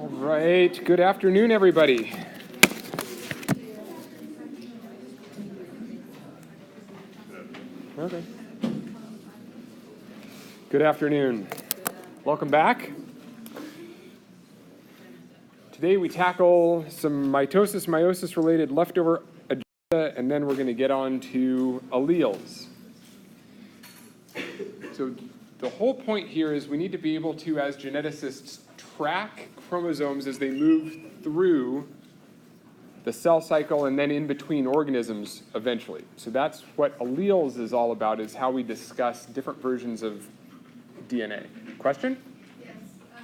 All right, good afternoon, everybody. Okay. Good afternoon. Welcome back. Today we tackle some mitosis, meiosis-related leftover agenda, and then we're going to get on to alleles. So the whole point here is we need to be able to, as geneticists, track chromosomes as they move through the cell cycle and then in between organisms eventually. So that's what alleles is all about, is how we discuss different versions of DNA. Question? Yes.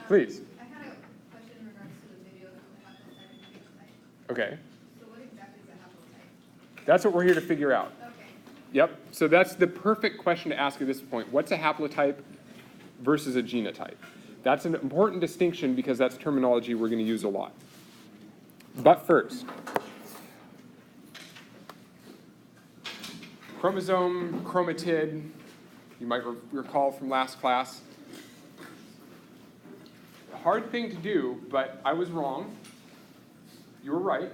Please. I had a question in regards to the video of the haplotype and phenotype. Okay. So what exactly is a haplotype? That's what we're here to figure out. Okay. Yep. So that's the perfect question to ask at this point. What's a haplotype versus a genotype? That's an important distinction because that's terminology we're going to use a lot. But first, chromosome, chromatid, you might recall from last class. Hard thing to do, but I was wrong. You were right.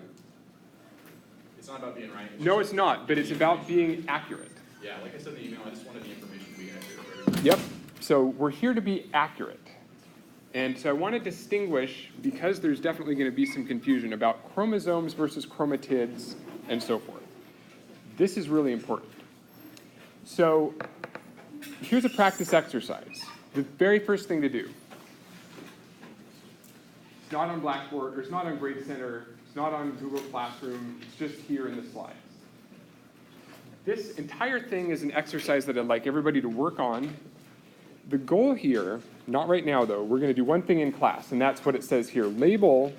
It's not about being right. No, it's not, but it's about being accurate. Yeah, like I said in the email, I just wanted the information to be accurate. Yep. So we're here to be accurate. And so I want to distinguish, because there's definitely going to be some confusion about chromosomes versus chromatids and so forth. This is really important. So here's a practice exercise. The very first thing to do. It's not on Blackboard, or it's not on Grade Center, it's not on Google Classroom, it's just here in the slides. This entire thing is an exercise that I'd like everybody to work on. The goal here, not right now though, we're going to do one thing in class, and that's what it says here. Label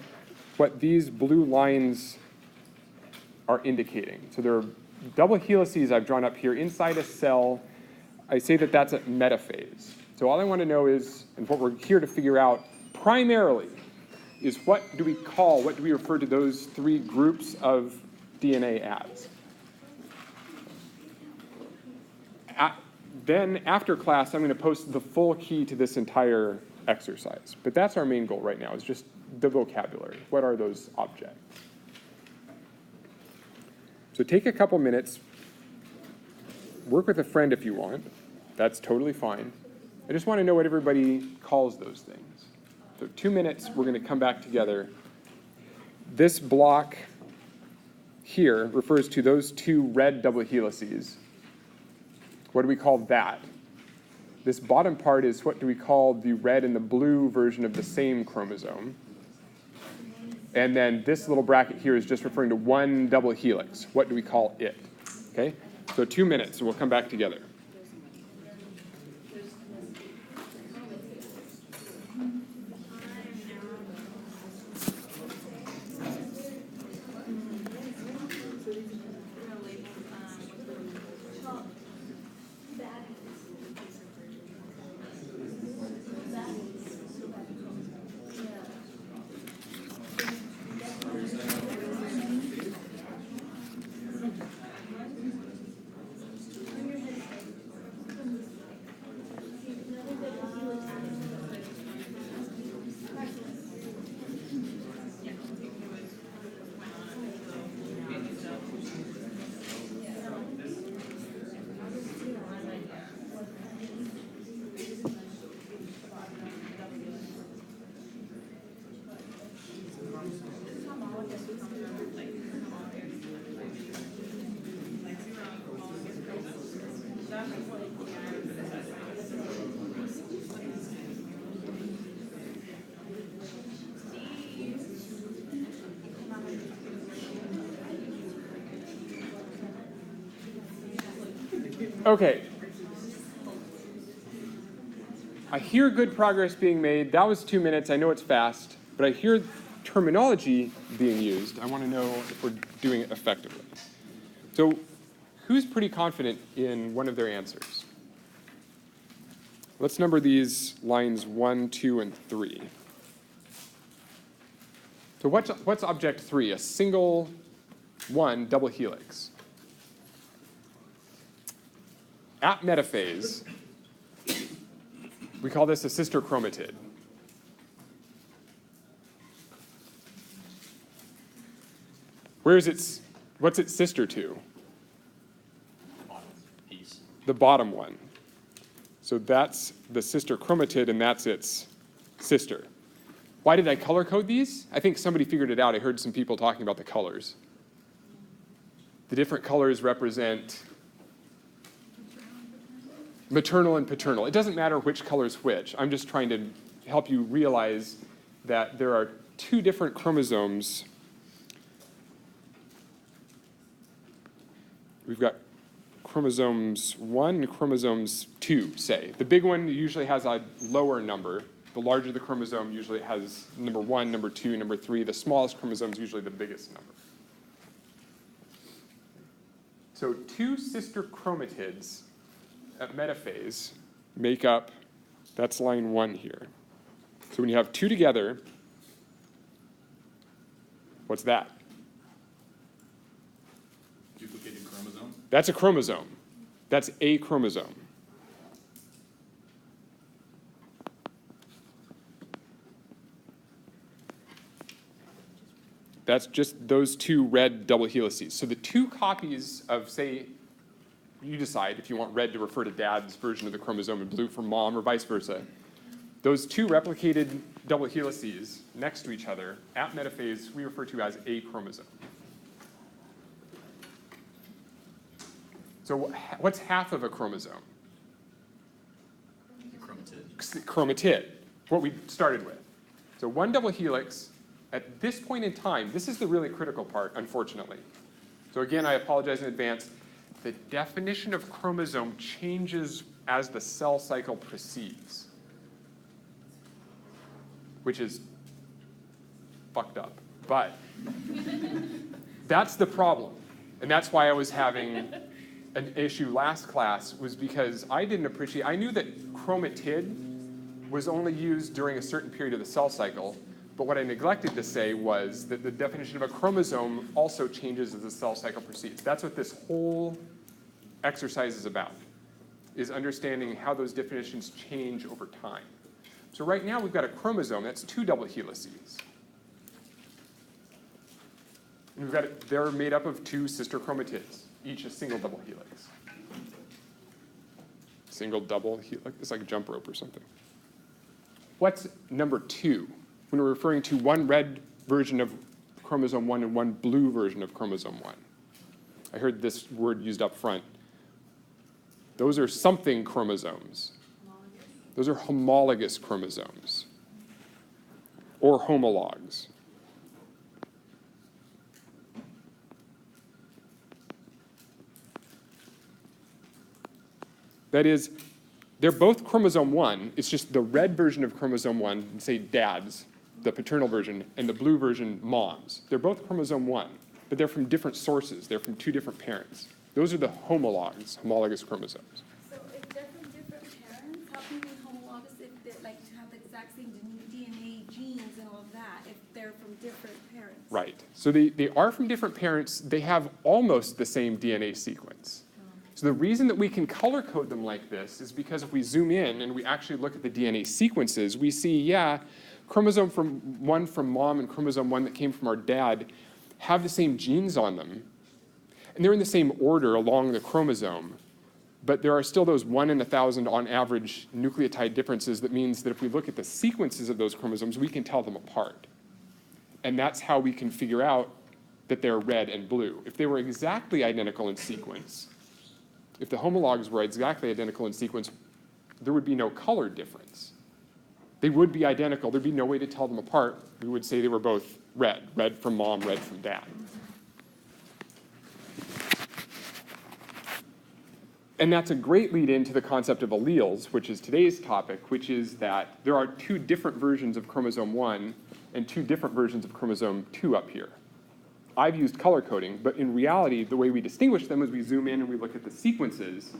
what these blue lines are indicating. So there are double helices I've drawn up here inside a cell. I say that that's a metaphase. So all I want to know is, and what we're here to figure out primarily, is what do we refer to those three groups of DNA as? Then after class, I'm going to post the full key to this entire exercise. But that's our main goal right now, is just the vocabulary. What are those objects? So take a couple minutes. Work with a friend if you want. That's totally fine. I just want to know what everybody calls those things. So 2 minutes, we're going to come back together. This block here refers to those two red double helices. What do we call that? This bottom part is what do we call the red and the blue version of the same chromosome. And then this little bracket here is just referring to one double helix. What do we call it? Okay? So 2 minutes, and we'll come back together. Okay. I hear good progress being made. That was 2 minutes. I know it's fast, but I hear terminology being used. I want to know if we're doing it effectively. So who's pretty confident in one of their answers? Let's number these lines 1, 2, and 3. So what's object 3? A single one double helix. At metaphase, we call this a sister chromatid. What's its sister to? Bottom piece. The bottom one. So that's the sister chromatid, and that's its sister. Why did I color code these? I think somebody figured it out. I heard some people talking about the colors. The different colors represent maternal and paternal. It doesn't matter which color is which. I'm just trying to help you realize that there are two different chromosomes. We've got chromosomes 1 and chromosomes 2, say. The big one usually has a lower number. The larger the chromosome, usually it has number 1, number 2, number 3. The smallest chromosome is usually the biggest number. So two sister chromatids at metaphase make up, that's line 1 here. So when you have two together, what's that? Duplicated chromosome. That's a chromosome. That's a chromosome. That's just those two red double helices. So the two copies of, say, you decide if you want red to refer to dad's version of the chromosome and blue for mom or vice versa. Those two replicated double helices next to each other at metaphase we refer to as a chromosome. So what's half of a chromosome? Chromatid. Chromatid, what we started with. So one double helix, at this point in time, this is the really critical part, unfortunately. So again, I apologize in advance. The definition of chromosome changes as the cell cycle proceeds, which is fucked up. But that's the problem. And that's why I was having an issue last class, was because I didn't appreciate, I knew that chromatid was only used during a certain period of the cell cycle, but what I neglected to say was that the definition of a chromosome also changes as the cell cycle proceeds. That's what this whole exercise is about, is understanding how those definitions change over time. So right now we've got a chromosome, that's two double helices. And they're made up of two sister chromatids, each a single double helix. Single double helix, it's like a jump rope or something. What's number 2? When we're referring to one red version of chromosome 1 and one blue version of chromosome 1. I heard this word used up front. Those are something chromosomes. Those are homologous chromosomes, or homologs. That is, they're both chromosome 1. It's just the red version of chromosome 1, say dad's, the paternal version, and the blue version, mom's. They're both chromosome 1, but they're from different sources. They're from two different parents. Those are the homologs, homologous chromosomes. So if they're from different parents, how can we homologous if they're like to have the exact same DNA genes and all of that if they're from different parents? Right. So they are from different parents. They have almost the same DNA sequence. So the reason that we can color code them like this is because if we zoom in and we actually look at the DNA sequences, we see, yeah, chromosome 1 from mom and chromosome 1 that came from our dad have the same genes on them. And they're in the same order along the chromosome. But there are still those 1 in 1,000 on average nucleotide differences. That means that if we look at the sequences of those chromosomes, we can tell them apart. And that's how we can figure out that they're red and blue. If they were exactly identical in sequence, if the homologs were exactly identical in sequence, there would be no color difference. They would be identical. There'd be no way to tell them apart. We would say they were both red. Red from mom, red from dad. And that's a great lead into the concept of alleles, which is today's topic, which is that there are two different versions of chromosome 1 and two different versions of chromosome 2 up here. I've used color coding, but in reality, the way we distinguish them is we zoom in and we look at the sequences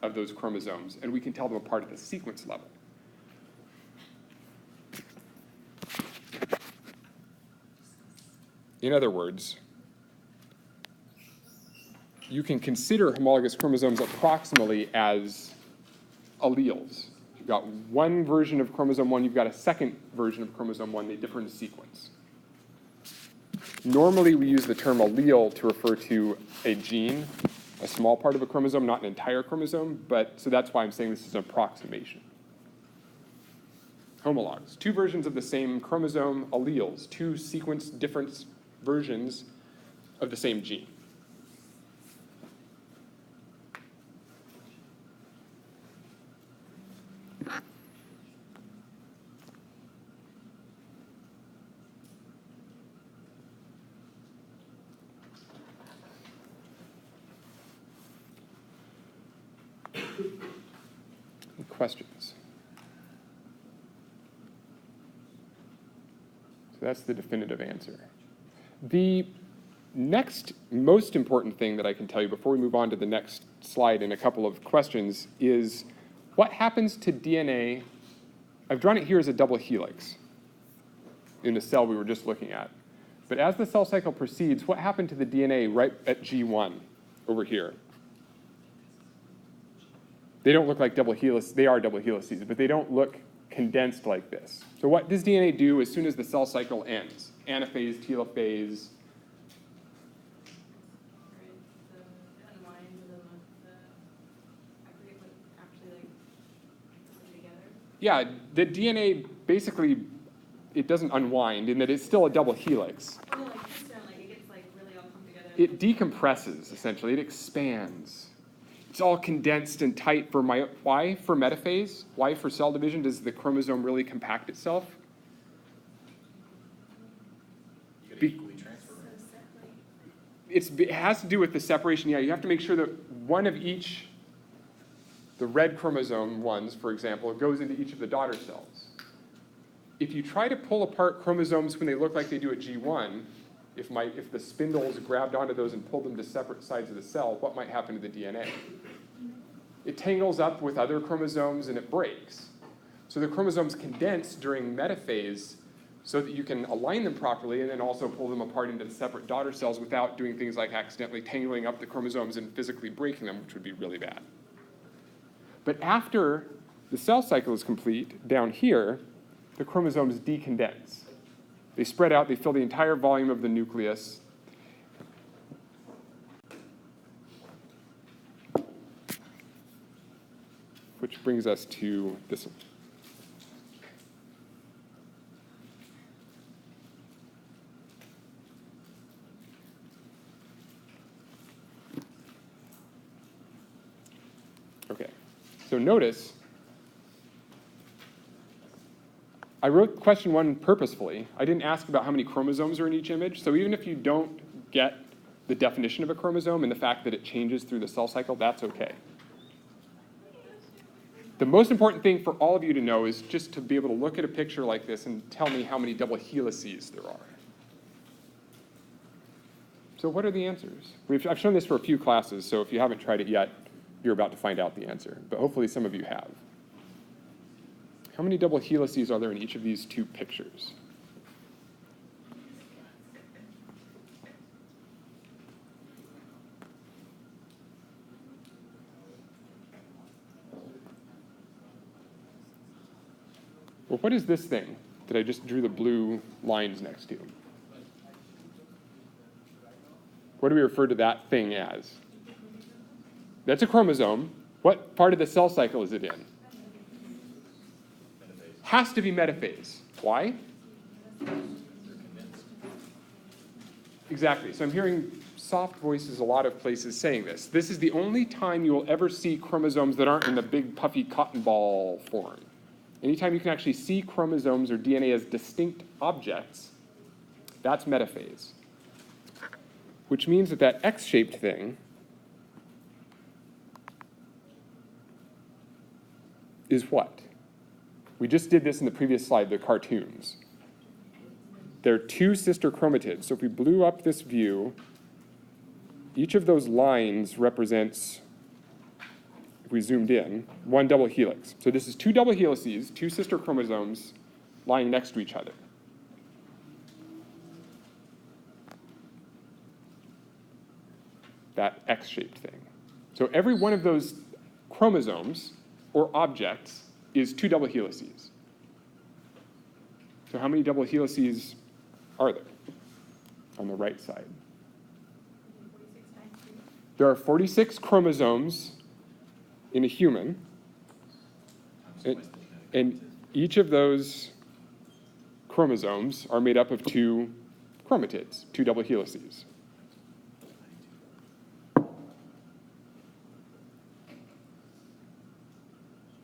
of those chromosomes, and we can tell them apart at the sequence level. In other words, you can consider homologous chromosomes approximately as alleles. You've got one version of chromosome 1, you've got a second version of chromosome 1, they differ in sequence. Normally, we use the term allele to refer to a gene, a small part of a chromosome, not an entire chromosome, but so that's why I'm saying this is an approximation. Homologs, two versions of the same chromosome, alleles, two sequence different versions of the same gene. Any questions? So that's the definitive answer. The next most important thing that I can tell you before we move on to the next slide and a couple of questions is what happens to DNA. I've drawn it here as a double helix in the cell we were just looking at. But as the cell cycle proceeds, what happened to the DNA right at G1 over here? They don't look like double helices. They are double helices, but they don't look condensed like this. So what does DNA do as soon as the cell cycle ends? Anaphase, telophase. Yeah, the DNA basically, it doesn't unwind in that it's still a double helix. Oh, like this down, like it gets like really all come together. It decompresses, essentially. It expands. It's all condensed and tight for why for metaphase? Why for cell division? Does the chromosome really compact itself? You gotta equally transfer. It has to do with the separation. Yeah, you have to make sure that one of each, the red chromosome ones, for example, goes into each of the daughter cells. If you try to pull apart chromosomes when they look like they do at G1, if the spindles grabbed onto those and pulled them to separate sides of the cell, what might happen to the DNA? It tangles up with other chromosomes and it breaks. So the chromosomes condense during metaphase so that you can align them properly and then also pull them apart into the separate daughter cells without doing things like accidentally tangling up the chromosomes and physically breaking them, which would be really bad. But after the cell cycle is complete, down here, the chromosomes decondense. They spread out, they fill the entire volume of the nucleus. Which brings us to this one. Okay, so notice I wrote question 1 purposefully. I didn't ask about how many chromosomes are in each image. So even if you don't get the definition of a chromosome and the fact that it changes through the cell cycle, that's okay. The most important thing for all of you to know is just to be able to look at a picture like this and tell me how many double helices there are. So what are the answers? I've shown this for a few classes, so if you haven't tried it yet, you're about to find out the answer. But hopefully some of you have. How many double helices are there in each of these two pictures? Well, what is this thing that I just drew the blue lines next to? What do we refer to that thing as? That's a chromosome. What part of the cell cycle is it in? Has to be metaphase. Why? Exactly. So I'm hearing soft voices a lot of places saying this. This is the only time you will ever see chromosomes that aren't in the big puffy cotton ball form. Anytime you can actually see chromosomes or DNA as distinct objects, that's metaphase. Which means that that X-shaped thing is what? We just did this in the previous slide, the cartoons. There are two sister chromatids. So if we blew up this view, each of those lines represents, if we zoomed in, one double helix. So this is two double helices, two sister chromosomes lying next to each other. That X-shaped thing. So every one of those chromosomes or objects is two double helices. So how many double helices are there? on the right side. 46 times 2. There are 46 chromosomes in a human, and each of those chromosomes are made up of 2 chromatids, 2 double helices.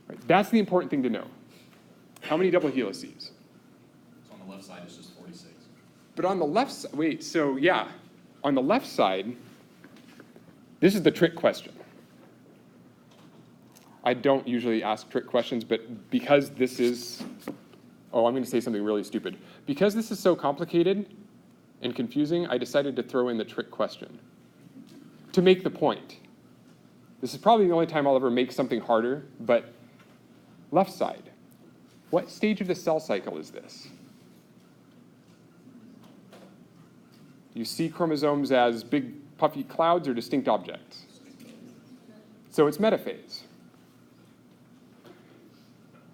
Right, that's the important thing to know. How many double helices? So on the left side, it's just 46. But on the left side, wait, so yeah, on the left side, this is the trick question. I don't usually ask trick questions, but because this is, oh, I'm going to say something really stupid. Because this is so complicated and confusing, I decided to throw in the trick question to make the point. This is probably the only time I'll ever make something harder, but left side, what stage of the cell cycle is this? You see chromosomes as big puffy clouds or distinct objects? So it's metaphase.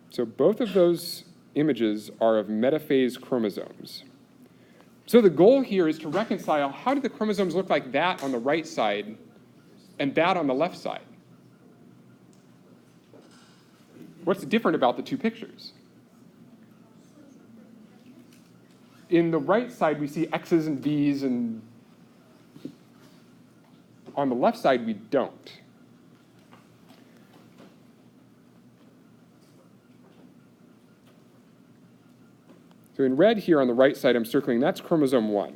So both of those images are of metaphase chromosomes. So the goal here is to reconcile how do the chromosomes look like that on the right side and that on the left side? What's different about the 2 pictures? In the right side, we see X's and V's, and on the left side, we don't. So in red here on the right side, I'm circling, that's chromosome 1.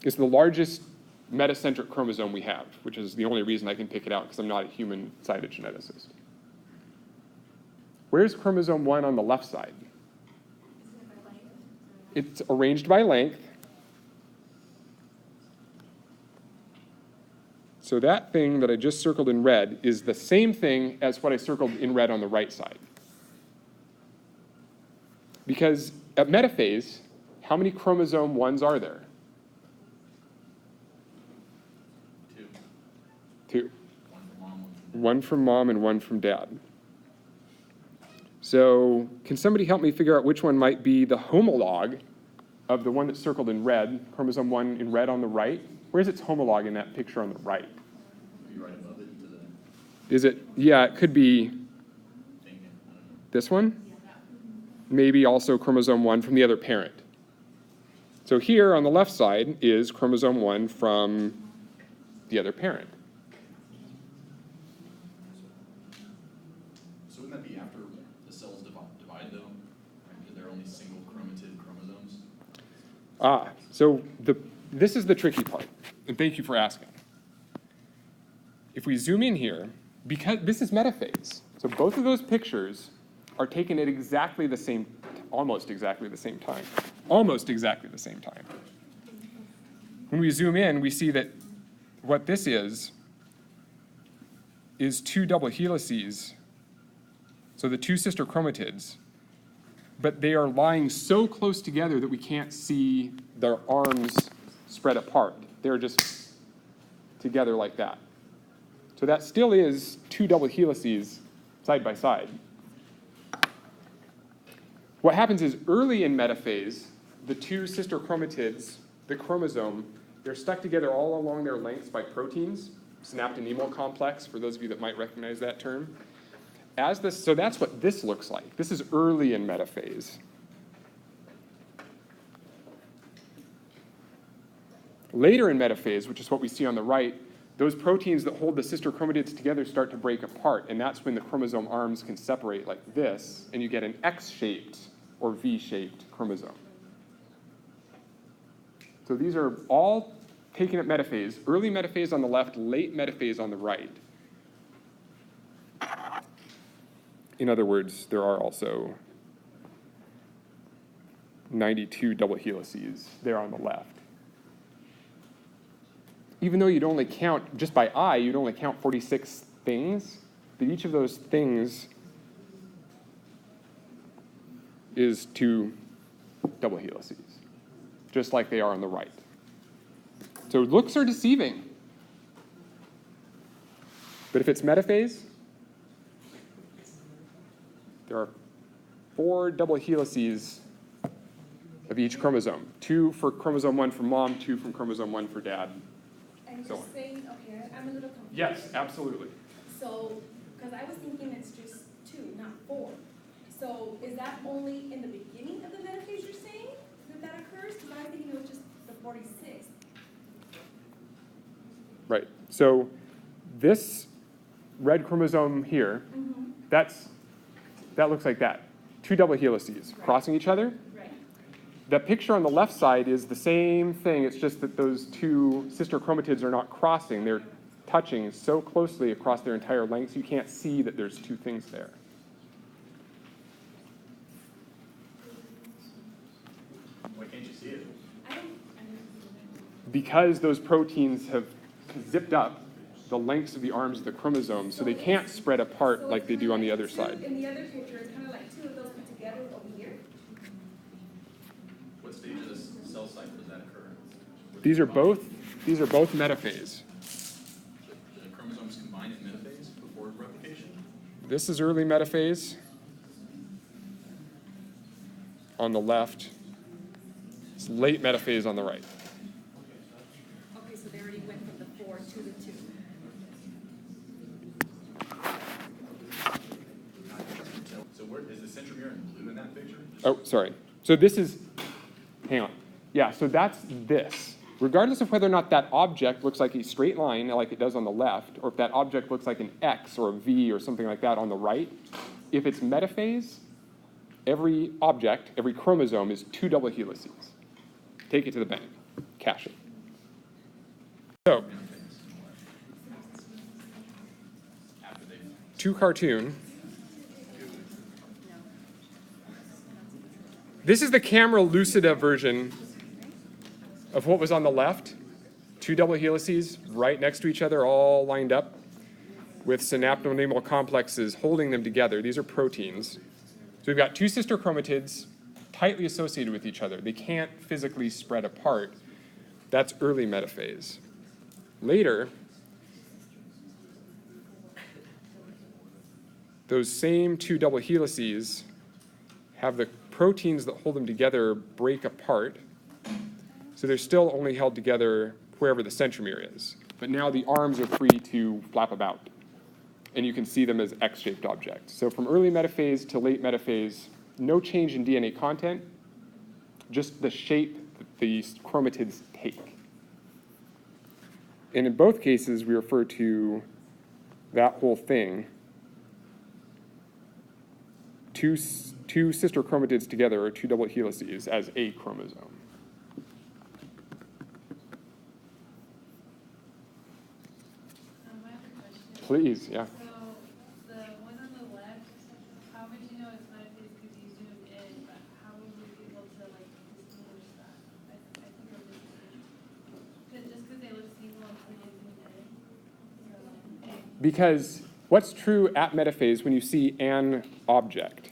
It's the largest metacentric chromosome we have, which is the only reason I can pick it out because I'm not a human cytogeneticist. Where's chromosome 1 on the left side? It's arranged by length. So that thing that I just circled in red is the same thing as what I circled in red on the right side. Because at metaphase, how many chromosome 1s are there? 2. 2. 1 from mom, 1 from mom and 1 from dad. So can somebody help me figure out which one might be the homologue of the one that's circled in red, chromosome 1 in red on the right? Where's its homologue in that picture on the right? Maybe right above it to the Is it, yeah, it could be thing. I don't know. this one? Maybe also chromosome 1 from the other parent. So here on the left side is chromosome 1 from the other parent. So wouldn't that be after the cells divide, though? Right? They're only single chromatid chromosomes? So this is the tricky part, and thank you for asking. If we zoom in here, because this is metaphase, so both of those pictures are taken at exactly the same, almost exactly the same time. Almost exactly the same time. When we zoom in, we see that what this is 2 double helices, so the 2 sister chromatids, but they are lying so close together that we can't see their arms spread apart. They're just together like that. So that still is 2 double helices side by side. What happens is early in metaphase, the 2 sister chromatids, the chromosome, they're stuck together all along their lengths by proteins, synaptonemal complex, for those of you that might recognize that term. So that's what this looks like. This is early in metaphase. Later in metaphase, which is what we see on the right, those proteins that hold the sister chromatids together start to break apart, and that's when the chromosome arms can separate like this, and you get an X-shaped or V-shaped chromosome. So these are all taken at metaphase, early metaphase on the left, late metaphase on the right. In other words, there are also 92 double helices there on the left. Even though you'd only count, just by eye, you'd only count 46 things, but each of those things is 2 double helices, just like they are on the right. So looks are deceiving. But if it's metaphase, there are 4 double helices of each chromosome. 2 for chromosome 1 for mom, 2 from chromosome 1 for dad. And So you're on. saying, okay, I'm a little confused. Yes, absolutely. So, because I was thinking it's just 2, not 4. So is that only in the beginning of the metaphase you're saying that occurs? Because I was thinking it was just the 46. Right. So this red chromosome here, that looks like that. 2 double helices crossing each other. Right. The picture on the left side is the same thing. It's just that those 2 sister chromatids are not crossing. They're touching so closely across their entire length, you can't see that there's 2 things there. Why can't you see it? Because those proteins have zipped up the lengths of the arms of the chromosomes, so they can't spread apart like they do on the other side. In the other picture, it's kind of like 2 of those put together over here. What stage of this cell cycle does that occur? These are both metaphase. The chromosomes combine in metaphase before replication? This is early metaphase on the left. It's late metaphase on the right. Okay, so they already went from the 4 to the 2. So where is the centromere in blue in that picture? Oh, sorry. So this is, hang on. Yeah, so that's this. Regardless of whether or not that object looks like a straight line like it does on the left, or if that object looks like an X or a V or something like that on the right, if it's metaphase, every object, every chromosome is 2 double helices. Take it to the bank. Cache it. So, to cartoon. This is the camera lucida version of what was on the left. 2 double helices right next to each other, all lined up with synaptonemal complexes holding them together. These are proteins. So we've got 2 sister chromatids tightly associated with each other. They can't physically spread apart. That's early metaphase. Later, those same 2 double helices have the proteins that hold them together break apart. So they're still only held together wherever the centromere is. But now the arms are free to flap about. And you can see them as X-shaped objects. So from early metaphase to late metaphase, no change in DNA content, just the shape that these chromatids take. And in both cases, we refer to that whole thing, two sister chromatids together, or 2 double helices, as a chromosome. I have a question. Please, yeah. So the one on the left, how would you know it's metaphase because you zoomed in, but how would we be able to like distinguish that? I think I'm just because they look single until you zoom in. So, Because what's true at metaphase when you see an object?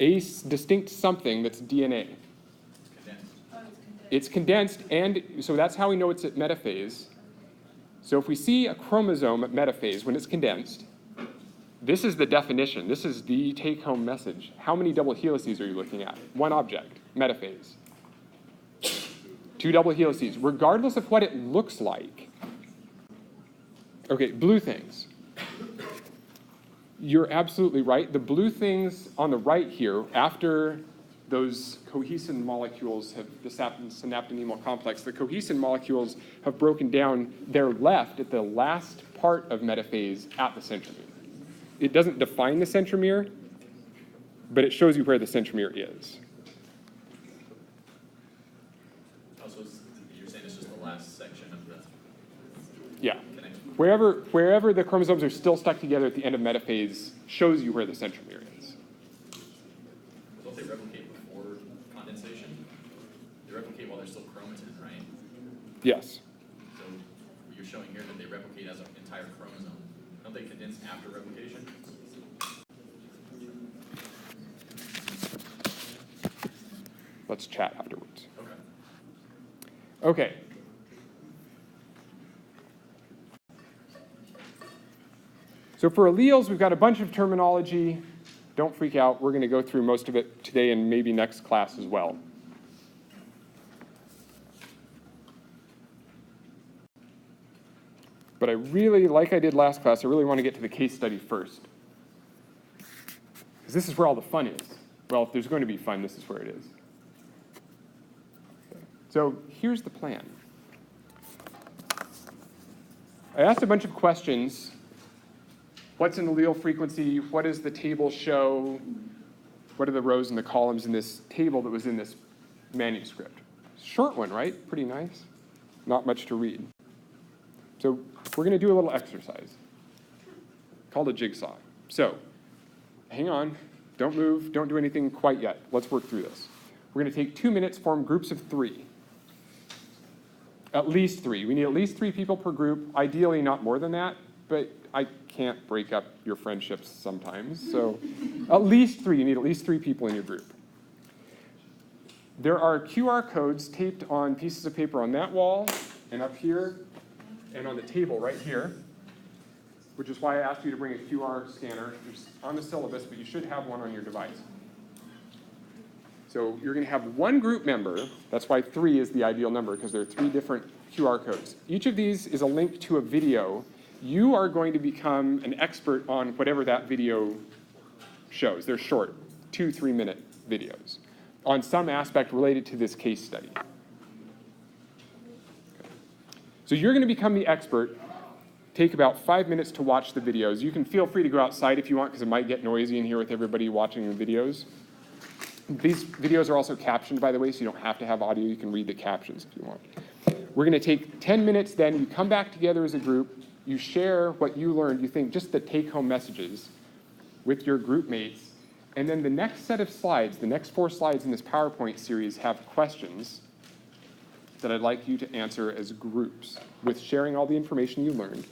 A distinct something that's DNA. Condensed. oh, it's condensed. It's condensed, and so that's how we know it's at metaphase. So if we see a chromosome at metaphase when it's condensed, this is the definition. This is the take-home message. How many double helices are you looking at? One object, metaphase. 2 double helices, regardless of what it looks like. Okay, blue things. You're absolutely right. The blue things on the right here, after those cohesin molecules have, the synaptonemal complex, the cohesin molecules have broken down, they're left at the last part of metaphase at the centromere. It doesn't define the centromere, but it shows you where the centromere is. Oh, so you're saying it's just the last section of the Yeah. connection? Wherever the chromosomes are still stuck together at the end of metaphase shows you where the centromere is. Don't they replicate before condensation? They replicate while they're still chromatin, right? Yes. So you're showing here that they replicate as an entire chromosome. Don't they condense after replication? Let's chat afterwards. Okay. Okay. So for alleles, we've got a bunch of terminology. Don't freak out. We're going to go through most of it today and maybe next class as well. But I really, like I did last class, I really want to get to the case study first. Because this is where all the fun is. Well, if there's going to be fun, this is where it is. So here's the plan. I asked a bunch of questions. What's an allele frequency? What does the table show? What are the rows and the columns in this table that was in this manuscript? Short one, right? Pretty nice. Not much to read. So we're going to do a little exercise called a jigsaw. So hang on. Don't move. Don't do anything quite yet. Let's work through this. We're going to take 2 minutes, form groups of 3. At least 3. We need at least 3 people per group. Ideally, not more than that, but I can't break up your friendships sometimes. So at least 3. You need at least 3 people in your group. There are QR codes taped on pieces of paper on that wall and up here and on the table right here, which is why I asked you to bring a QR scanner. It's on the syllabus, but you should have one on your device. So you're going to have one group member. That's why 3 is the ideal number, because there are 3 different QR codes. Each of these is a link to a video. You are going to become an expert on whatever that video shows. They're short, 2-3 minute videos on some aspect related to this case study. Okay. So you're going to become the expert. Take about 5 minutes to watch the videos. You can feel free to go outside if you want, because it might get noisy in here with everybody watching the videos. These videos are also captioned, by the way, so you don't have to have audio. You can read the captions if you want. We're going to take 10 minutes then. You come back together as a group. You share what you learned. You think just the take-home messages with your group mates. And then the next set of slides, the next 4 slides in this PowerPoint series, have questions that I'd like you to answer as groups with sharing all the information you learned.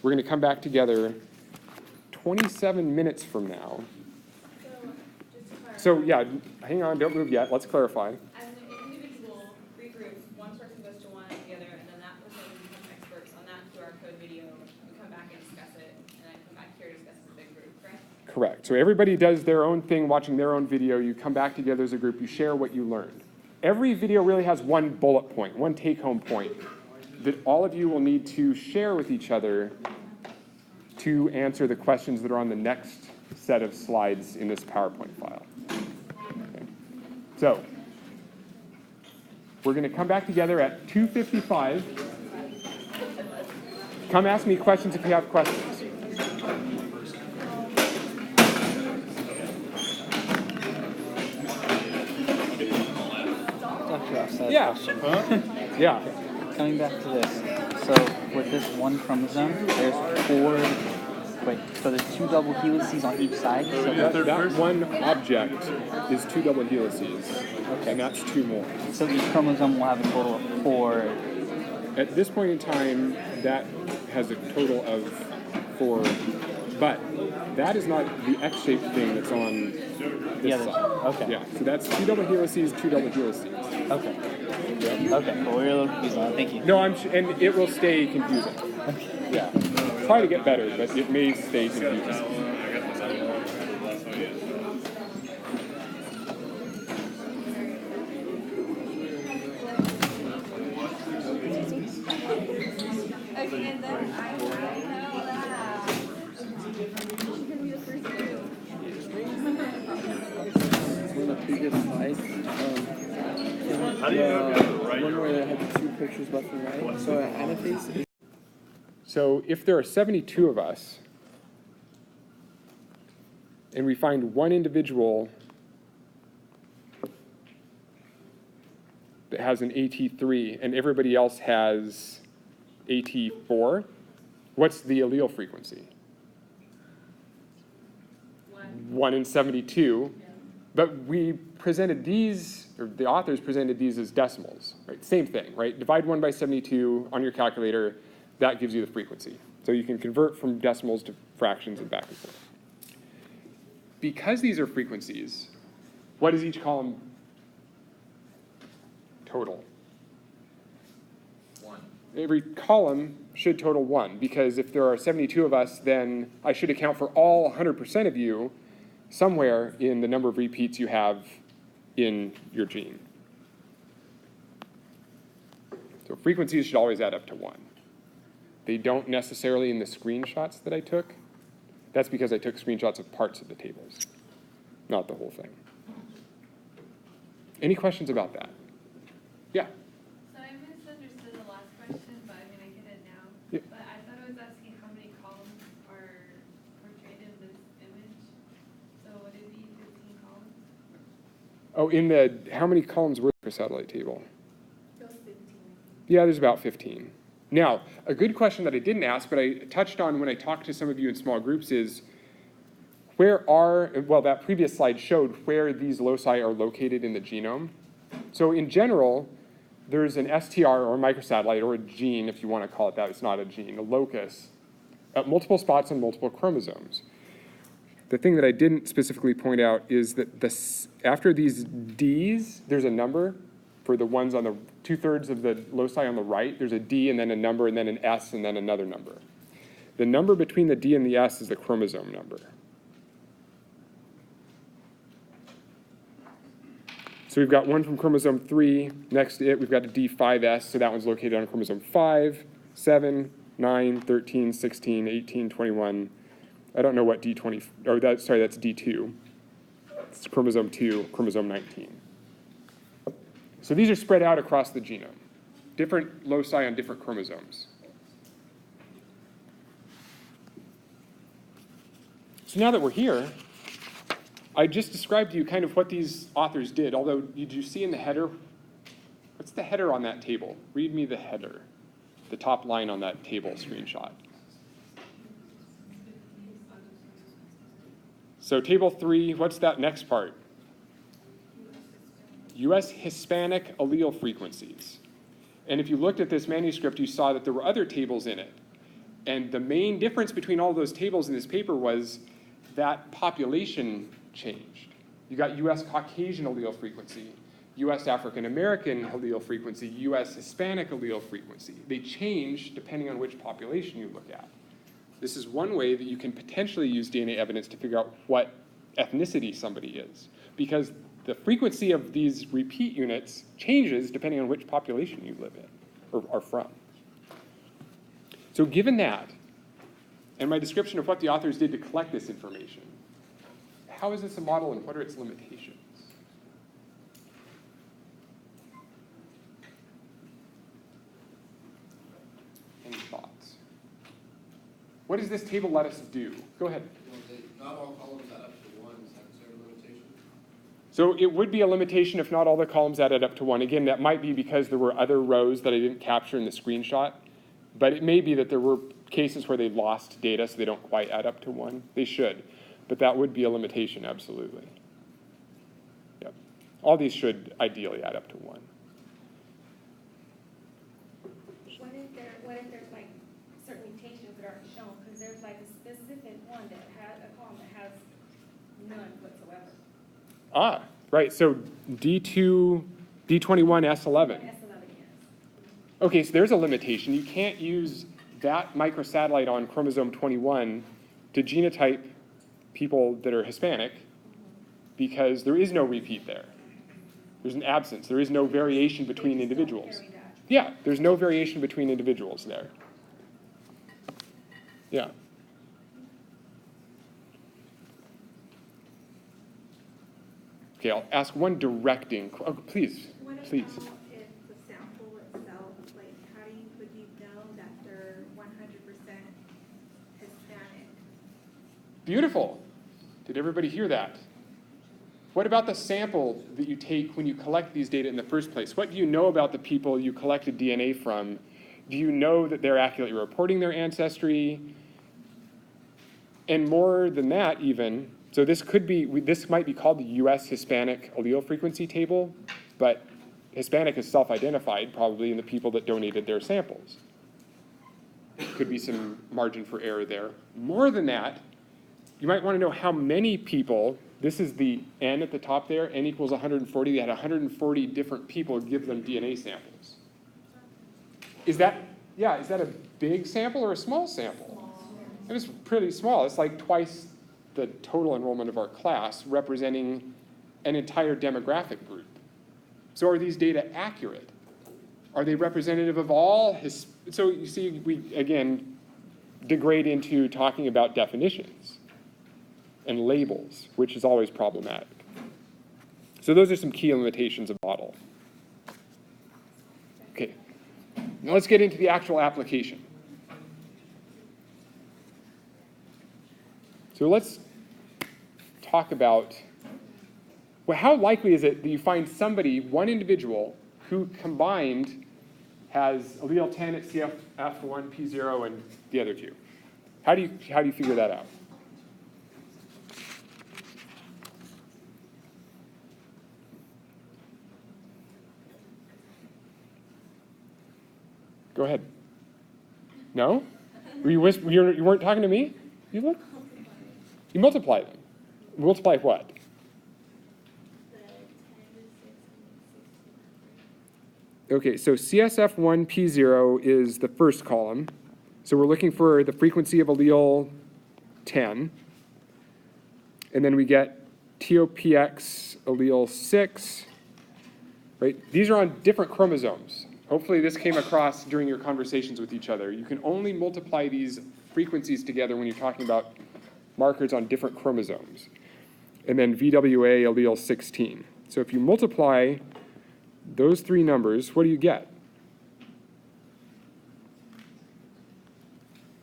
We're going to come back together 27 minutes from now. So yeah, hang on, don't move yet. Let's clarify. As an individual, 3 groups, one person goes to one the other, and then that person becomes experts on that QR code video. We come back and discuss it, and then come back here to discuss it as a big group, correct? Correct. So everybody does their own thing, watching their own video. You come back together as a group. You share what you learned. Every video really has one bullet point, one take-home point that all of you will need to share with each other to answer the questions that are on the next set of slides in this PowerPoint file. Okay. So we're going to come back together at 2:55. Come ask me questions if you have questions. Yeah. Yeah. Coming back to this, so with this one chromosome, there's 4, so there's 2 double helices on each side. So That one object is 2 double helices, okay, and that's 2 more. So each chromosome will have a total of 4. At this point in time, that has a total of 4, but that is not the X-shaped thing that's on this side. Okay. Yeah, so that's 2 double helices, 2 double helices. Okay. Yeah. Okay, well, we're a little confused on that. Thank you. No, and it will stay confusing. Okay. Yeah. Try to get better, but it may stay confusing. Okay, and then I know that. She's gonna be the first group. One of the previous slides, How do you know if you have the right one or where they had the 2 pictures left and right. So anaphase is So if there are 72 of us, and we find one individual that has an AT3 and everybody else has AT4, what's the allele frequency? 1 in 72. But we presented these, or the authors presented these as decimals, right? Same thing, right? Divide 1 by 72 on your calculator, that gives you the frequency. So you can convert from decimals to fractions and back and forth. Because these are frequencies, what is each column total? 1. Every column should total 1, because if there are 72 of us, then I should account for all 100% of you, somewhere in the number of repeats you have in your gene. So frequencies should always add up to 1. They don't necessarily in the screenshots that I took. That's because I took screenshots of parts of the tables, not the whole thing. Any questions about that? Yeah. So I misunderstood the last question, but I mean, I get it now. Yeah. But I thought it was asking how many columns are portrayed in this image. So would it be 15 columns? Oh, in the, how many columns were there for satellite table? Those 15. Yeah, there's about 15. Now, a good question that I didn't ask, but I touched on when I talked to some of you in small groups is, where are, well, that previous slide showed where these loci are located in the genome. So in general, there's an STR or a microsatellite or a gene, if you want to call it that, it's not a gene, a locus, at multiple spots on multiple chromosomes. The thing that I didn't specifically point out is that after these Ds, there's a number. For the ones on the 2/3 of the loci on the right, there's a D and then a number and then an S and then another number. The number between the D and the S is the chromosome number. So we've got one from chromosome 3. Next to it, we've got a D5S, so that one's located on chromosome 5, 7, 9, 13, 16, 18, 21. I don't know what D20, or that's D2. It's chromosome 2, chromosome 19. So these are spread out across the genome, different loci on different chromosomes. So now that we're here, I just described to you kind of what these authors did, although did you see in the header, what's the header on that table? Read me the header, the top line on that table screenshot. So table 3, what's that next part? US Hispanic allele frequencies. And if you looked at this manuscript, you saw that there were other tables in it. And the main difference between all those tables in this paper was that population changed. You got US Caucasian allele frequency, US African American allele frequency, US Hispanic allele frequency. They change depending on which population you look at. This is one way that you can potentially use DNA evidence to figure out what ethnicity somebody is. Because the frequency of these repeat units changes depending on which population you live in or are from. So given that, and my description of what the authors did to collect this information, how is this a model and what are its limitations? Any thoughts? What does this table let us do? Go ahead. Not all columns add up to 1, is that considered a limitation? So it would be a limitation if not all the columns added up to 1. Again, that might be because there were other rows that I didn't capture in the screenshot, but it may be that there were cases where they lost data so they don't quite add up to 1. They should, but that would be a limitation, absolutely. Yep. All these should ideally add up to 1. What if there's like certain mutations that aren't shown? Because there's like a specific one that has a column that has none whatsoever. Ah, right, so D2, D21, S11. S11, yes. Okay, so there's a limitation. You can't use that microsatellite on chromosome 21 to genotype people that are Hispanic because there is no repeat there. There's an absence. There is no variation between individuals. Yeah, there's no variation between individuals there. Yeah. Okay, I'll ask one directing. Oh, please, please. What about if the sample itself, like would you know that they're 100% Hispanic? Beautiful. Did everybody hear that? What about the sample that you take when you collect these data in the first place? What do you know about the people you collected DNA from? Do you know that they're accurately reporting their ancestry? And more than that even, so this might be called the US Hispanic allele frequency table, but Hispanic is self-identified probably in the people that donated their samples. Could be some margin for error there. More than that, you might want to know how many people, this is the N at the top there, N equals 140, they had 140 different people give them DNA samples. Is that a big sample or a small sample? It was pretty small. It's like twice the total enrollment of our class, representing an entire demographic group. So are these data accurate? Are they representative of all so you see, we, again, degrade into talking about definitions and labels, which is always problematic. So those are some key limitations of model. Okay, now let's get into the actual application. So let's talk about, well, how likely is it that you find somebody, one individual, who combined has allele 10 at CSF1, P0, and the other two? How do you figure that out? Go ahead. No? You weren't talking to me? You look? You multiply them. Multiply what? Okay, so CSF1 P0 is the first column. So we're looking for the frequency of allele 10. And then we get TOPX allele 6. Right? These are on different chromosomes. Hopefully this came across during your conversations with each other. You can only multiply these frequencies together when you're talking about markers on different chromosomes. And then VWA allele 16. So if you multiply those three numbers, what do you get?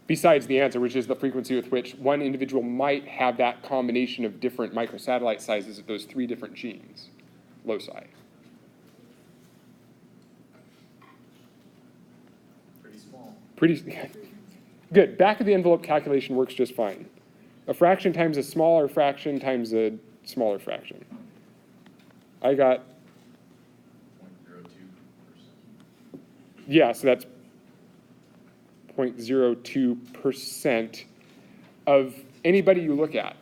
Besides the answer, which is the frequency with which one individual might have that combination of different microsatellite sizes of those three different genes, loci. Pretty small. Pretty good. Back of the envelope calculation works just fine. A fraction times a smaller fraction times a smaller fraction. I got, 0.02%. yeah, so that's 0.02% of anybody you look at.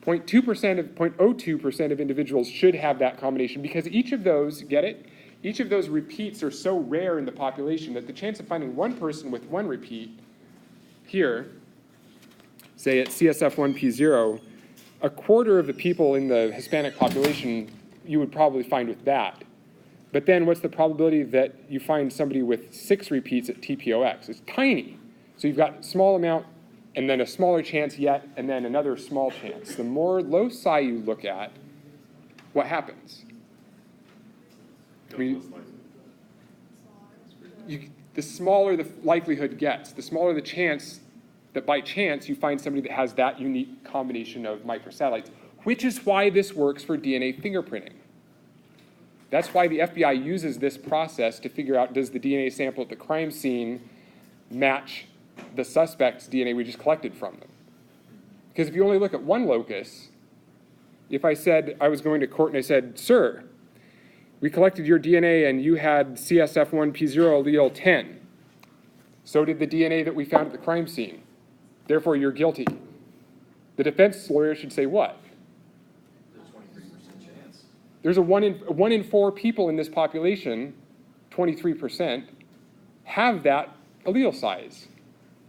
0.02% of individuals should have that combination because each of those, get it? Each of those repeats are so rare in the population that the chance of finding one person with one repeat here, say at CSF1P0, a quarter of the people in the Hispanic population you would probably find with that. But then what's the probability that you find somebody with 6 repeats at TPOX? It's tiny. So you've got a small amount and then a smaller chance yet and then another small chance. The more loci you look at, what happens? I mean, the smaller the likelihood gets, the smaller the chance that by chance you find somebody that has that unique combination of microsatellites, which is why this works for DNA fingerprinting. That's why the FBI uses this process to figure out, does the DNA sample at the crime scene match the suspect's DNA we just collected from them? Because if you only look at one locus, if I said, I was going to court and I said, sir, we collected your DNA and you had CSF1P0 allele 10. So did the DNA that we found at the crime scene. Therefore, you're guilty. The defense lawyer should say what? There's a 23% chance. There's a 1 in 4 people in this population, 23%, have that allele size.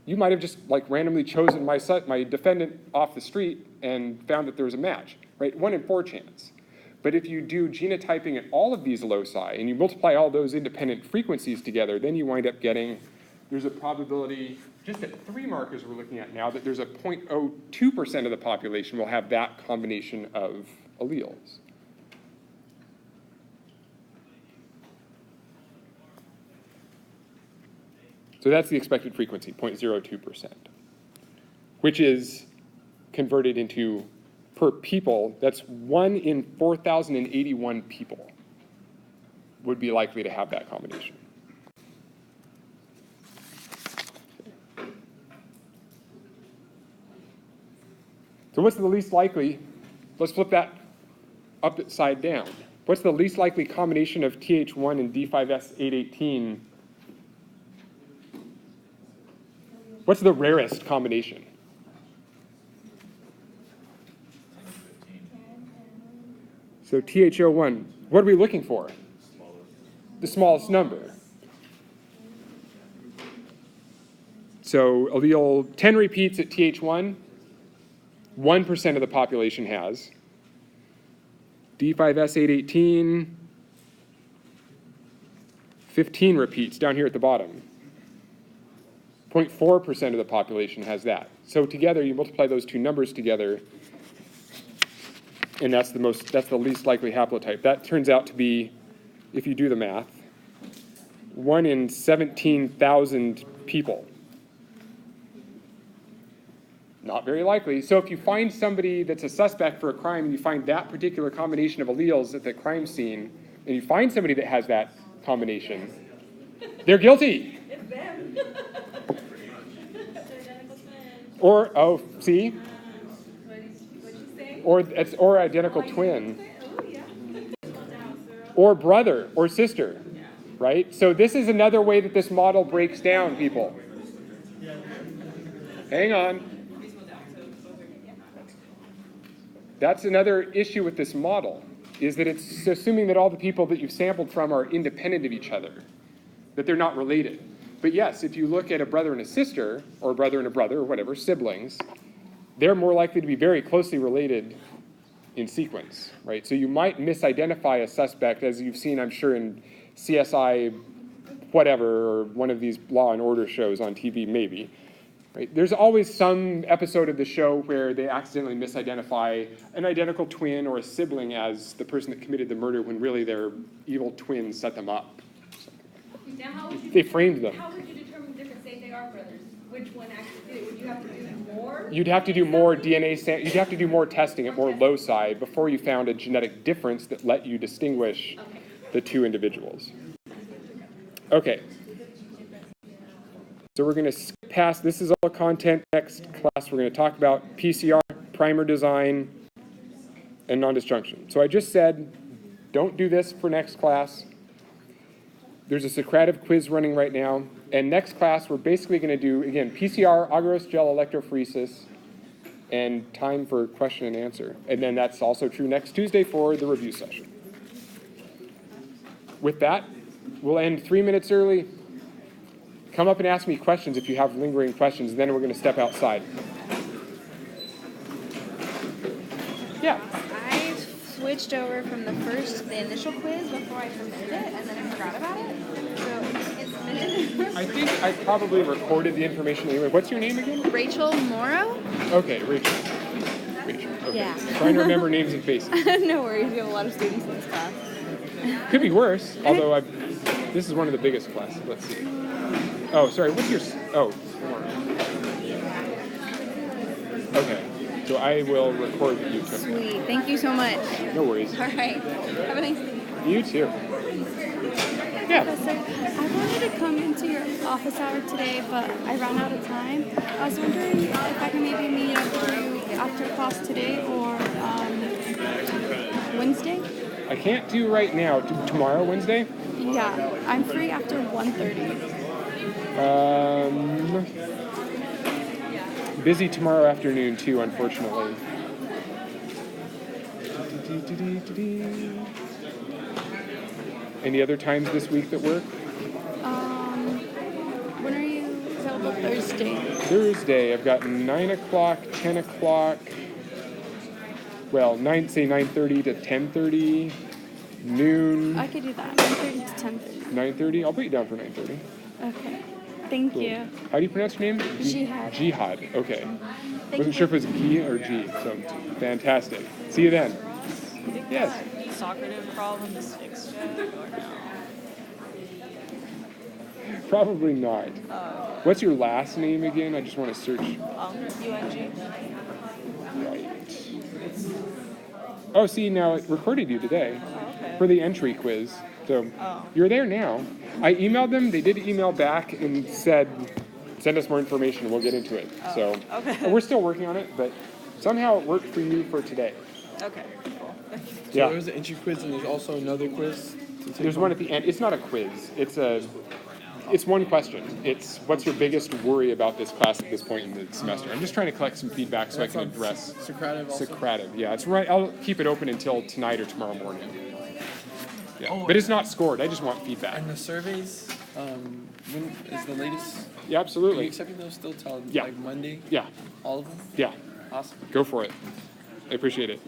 You might have just like randomly chosen my defendant off the street and found that there was a match, right? 1 in 4 chance. But if you do genotyping at all of these loci and you multiply all those independent frequencies together, then you wind up getting, there's a probability, just at 3 markers we're looking at now, that there's a 0.02% of the population will have that combination of alleles. So that's the expected frequency, 0.02%, which is converted into per people, that's 1 in 4,081 people would be likely to have that combination. So what's the least likely? Let's flip that upside down. What's the least likely combination of TH1 and D5S818? What's the rarest combination? 10 to 15. So TH01, what are we looking for? The smallest number. So allele 10 repeats at TH1, 1% of the population has. D5S818, 15 repeats down here at the bottom. 0.4% of the population has that. So together, you multiply those two numbers together, and that's the least likely haplotype. That turns out to be, if you do the math, 1 in 17,000 people. Not very likely. So if you find somebody that's a suspect for a crime, and you find that particular combination of alleles at the crime scene, and you find somebody that has that combination, they're guilty. It's them. Or, oh, see? What'd you say? Or identical twin. Oh, yeah. Or brother or sister, right? So this is another way that this model breaks down, people. Hang on. That's another issue with this model, is that it's assuming that all the people that you've sampled from are independent of each other, that they're not related. But yes, if you look at a brother and a sister, or a brother and a brother, or whatever, siblings, they're more likely to be very closely related in sequence, right? So you might misidentify a suspect, as you've seen, I'm sure, in CSI whatever, or one of these Law and Order shows on TV, maybe. Right? There's always some episode of the show where they accidentally misidentify an identical twin or a sibling as the person that committed the murder when really their evil twin set them up. Now, how would you They framed them. How would you determine the difference, say if they are brothers? Which one actually did it? Would you have to do more? You'd have to do more you'd have to do more testing at more loci before you found a genetic difference that let you distinguish the two individuals. Okay. So we're going to skip past, this is all content. Next class, we're going to talk about PCR, primer design, and non-disjunction. So I just said, don't do this for next class. There's a Socrative quiz running right now. And next class, we're basically going to do, again, PCR, agarose gel electrophoresis, and time for question and answer. And then that's also true next Tuesday for the review session. With that, we'll end 3 minutes early. Come up and ask me questions if you have lingering questions, and then we're going to step outside. Yeah. I switched over from the initial quiz before I submitted it, and then I forgot about it. So it's submitted. I think I probably recorded the information anyway. What's your name again? Rachel Morrow? Okay, Rachel. Rachel. Okay. Yeah. Trying to remember names and faces. No worries, we have a lot of students in this class. Could be worse, although this is one of the biggest classes. Let's see. Oh, sorry, what's your, okay, so I will record you. Sweet, thank you so much. No worries. All right, have a nice day. You too. Yeah. Professor, I wanted to come into your office hour today, but I ran out of time. I was wondering if I can maybe meet up with you after class today or Wednesday? I can't do right now. Tomorrow, Wednesday? Yeah, I'm free after 1:30. Busy tomorrow afternoon too, unfortunately. Any other times this week that work? When are you available? Thursday? Thursday, I've got 9 o'clock, 10 o'clock. Well, 9:30 to 10:30, noon. I could do that, 9:30 to 10:30. 9:30? I'll put you down for 9:30. Okay, thank Cool. you. How do you pronounce your name? Jihad. Jihad, okay. Thank Wasn't you. sure if it was G or G, so fantastic. See you then. Yes. Socrative problem is fixed yet, or no? Probably not. What's your last name again? I just want to search. UNG. Right. Oh, see, now it recorded you today Okay. for the entry quiz. So Oh. you're there now. I emailed them. They did email back and said, send us more information and we'll get into it. So okay. we're still working on it, but somehow it worked for you for today. Okay, cool. So Yeah. there's an entry quiz and there's also another quiz to take There's one at the end. It's not a quiz. It's one question. It's what's your biggest worry about this class at this point in the semester? I'm just trying to collect some feedback so I can address Socrative also. Socrative. Yeah, it's right. I'll keep it open until tonight or tomorrow morning. Yeah. Oh, But it's not scored. I just want feedback. And the surveys, when is the latest? Yeah, Are you absolutely. accepting those still till Yeah. like Monday? Yeah, All of them? yeah. Awesome. Go for it. I appreciate it.